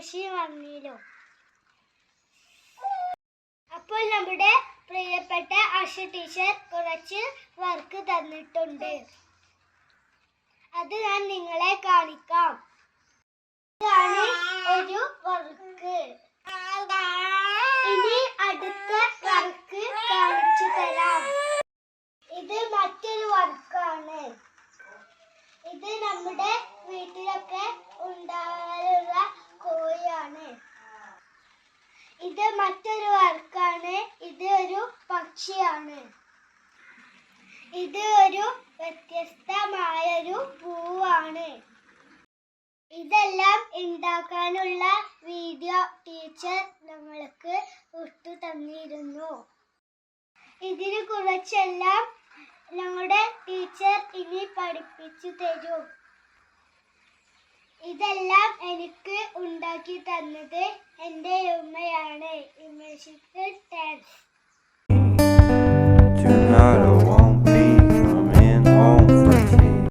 ഉമ്മശി വന്നില്ലോ. അപ്പോൾ നമ്മുടെ പ്രിയപ്പെട്ട ആശ ടീച്ചർ കുറച്ച് വർക്ക് തന്നിട്ടുണ്ട്. അത് ഞാൻ നിങ്ങളെ കാണിക്കാം. ഇതാണ് ഒരു വർക്ക്. ഇനി അടുത്ത വർക്ക് കാണിച്ചു തരാം. ഇത് മറ്റൊരു വർക്കാണ്. ഇത് നമ്മുടെ വീട്ടിലൊക്കെ ഉണ്ടാകാറുള്ള കോഴിയാണ്. ഇത് മറ്റൊരു വർക്കാണ്. ഇത് ഒരു പക്ഷിയാണ്. ഇത് ഒരു വ്യത്യസ്തമായൊരു പൂവാണ്. ഇതെല്ലാം ഉണ്ടാക്കാനുള്ള വീഡിയോ ടീച്ചർ നമ്മൾക്ക് ഇട്ടു തന്നിരുന്നു. ഇതിന് കുറച്ചെല്ലാം ഞങ്ങളുടെ ടീച്ചർ ഇനി പഠിപ്പിച്ചു തരും. ഇതെല്ലാം എനിക്ക് ഉണ്ടാക്കി തന്നത് എൻ്റെ ഉമ്മയാണ്. ഉമ്മച്ചിക്ക് താങ്ക്സ്.